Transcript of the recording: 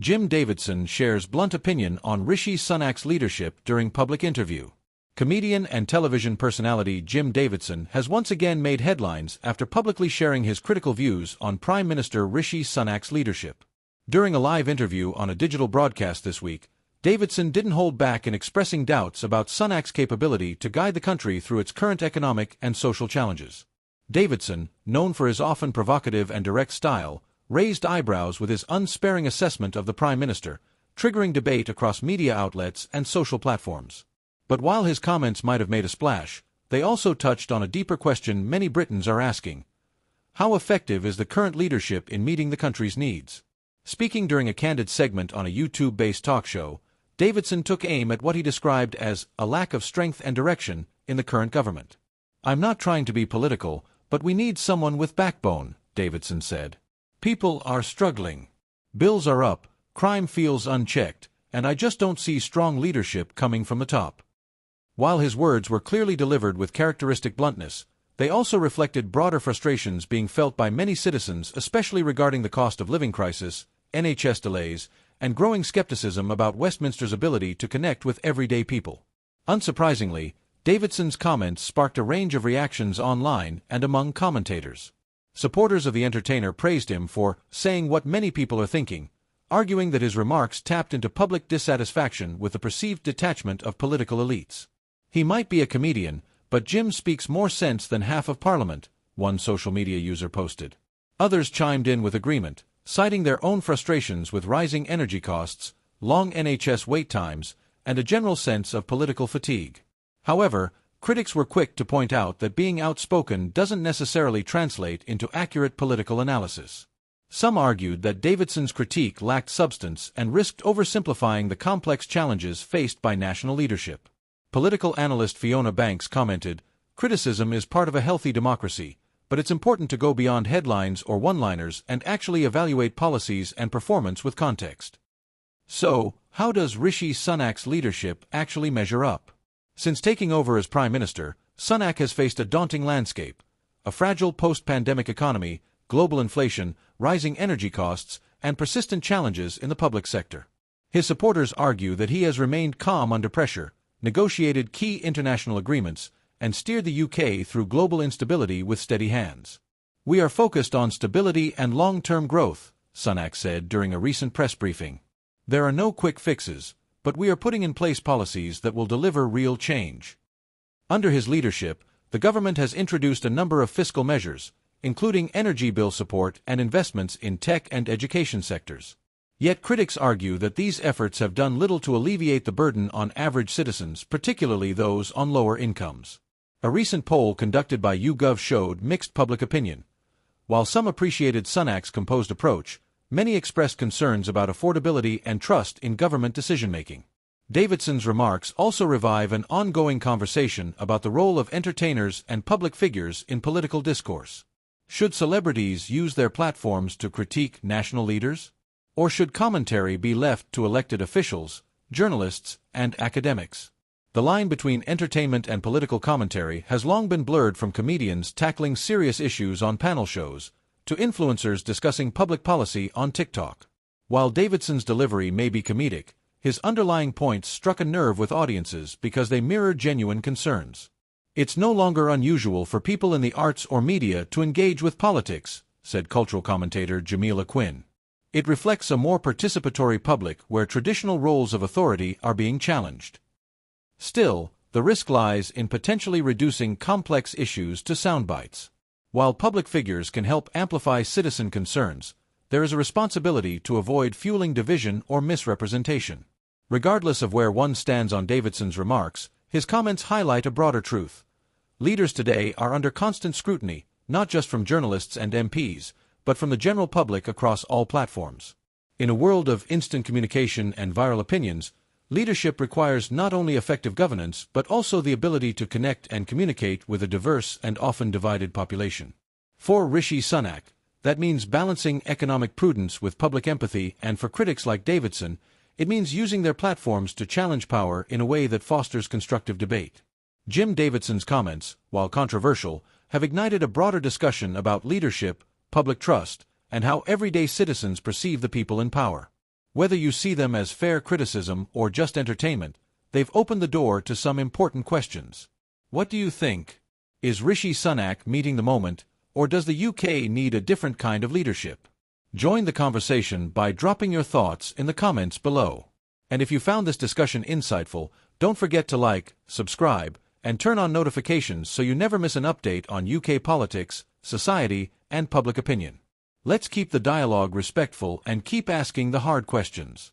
Jim Davidson shares blunt opinion on Rishi Sunak's leadership during public interview. Comedian and television personality Jim Davidson has once again made headlines after publicly sharing his critical views on Prime Minister Rishi Sunak's leadership. During a live interview on a digital broadcast this week, Davidson didn't hold back in expressing doubts about Sunak's capability to guide the country through its current economic and social challenges. Davidson, known for his often provocative and direct style, raised eyebrows with his unsparing assessment of the Prime Minister, triggering debate across media outlets and social platforms. But while his comments might have made a splash, they also touched on a deeper question many Britons are asking. How effective is the current leadership in meeting the country's needs? Speaking during a candid segment on a YouTube-based talk show, Davidson took aim at what he described as a lack of strength and direction in the current government. "I'm not trying to be political, but we need someone with backbone," Davidson said. "People are struggling. Bills are up, crime feels unchecked, and I just don't see strong leadership coming from the top." While his words were clearly delivered with characteristic bluntness, they also reflected broader frustrations being felt by many citizens, especially regarding the cost of living crisis, NHS delays, and growing skepticism about Westminster's ability to connect with everyday people. Unsurprisingly, Davidson's comments sparked a range of reactions online and among commentators. Supporters of the entertainer praised him for saying what many people are thinking, arguing that his remarks tapped into public dissatisfaction with the perceived detachment of political elites. "He might be a comedian, but Jim speaks more sense than half of Parliament," one social media user posted. Others chimed in with agreement, citing their own frustrations with rising energy costs, long NHS wait times, and a general sense of political fatigue. However, critics were quick to point out that being outspoken doesn't necessarily translate into accurate political analysis. Some argued that Davidson's critique lacked substance and risked oversimplifying the complex challenges faced by national leadership. Political analyst Fiona Banks commented, "Criticism is part of a healthy democracy, but it's important to go beyond headlines or one-liners and actually evaluate policies and performance with context." So, how does Rishi Sunak's leadership actually measure up? Since taking over as Prime Minister, Sunak has faced a daunting landscape: a fragile post-pandemic economy, global inflation, rising energy costs, and persistent challenges in the public sector. His supporters argue that he has remained calm under pressure, negotiated key international agreements, and steered the UK through global instability with steady hands. "We are focused on stability and long-term growth," Sunak said during a recent press briefing. "There are no quick fixes, but we are putting in place policies that will deliver real change." Under his leadership, the government has introduced a number of fiscal measures, including energy bill support and investments in tech and education sectors. Yet critics argue that these efforts have done little to alleviate the burden on average citizens, particularly those on lower incomes. A recent poll conducted by YouGov showed mixed public opinion. While some appreciated Sunak's composed approach, many expressed concerns about affordability and trust in government decision-making. Davidson's remarks also revive an ongoing conversation about the role of entertainers and public figures in political discourse. Should celebrities use their platforms to critique national leaders? Or should commentary be left to elected officials, journalists, and academics? The line between entertainment and political commentary has long been blurred, from comedians tackling serious issues on panel shows to influencers discussing public policy on TikTok. While Davidson's delivery may be comedic, his underlying points struck a nerve with audiences because they mirror genuine concerns. "It's no longer unusual for people in the arts or media to engage with politics," said cultural commentator Jamila Quinn. "It reflects a more participatory public where traditional roles of authority are being challenged." Still, the risk lies in potentially reducing complex issues to soundbites. While public figures can help amplify citizen concerns, there is a responsibility to avoid fueling division or misrepresentation. Regardless of where one stands on Davidson's remarks, his comments highlight a broader truth. Leaders today are under constant scrutiny, not just from journalists and MPs, but from the general public across all platforms. In a world of instant communication and viral opinions, leadership requires not only effective governance but also the ability to connect and communicate with a diverse and often divided population. For Rishi Sunak, that means balancing economic prudence with public empathy, and for critics like Davidson, it means using their platforms to challenge power in a way that fosters constructive debate. Jim Davidson's comments, while controversial, have ignited a broader discussion about leadership, public trust, and how everyday citizens perceive the people in power. Whether you see them as fair criticism or just entertainment, they've opened the door to some important questions. What do you think? Is Rishi Sunak meeting the moment, or does the UK need a different kind of leadership? Join the conversation by dropping your thoughts in the comments below. And if you found this discussion insightful, don't forget to like, subscribe, and turn on notifications so you never miss an update on UK politics, society, and public opinion. Let's keep the dialogue respectful and keep asking the hard questions.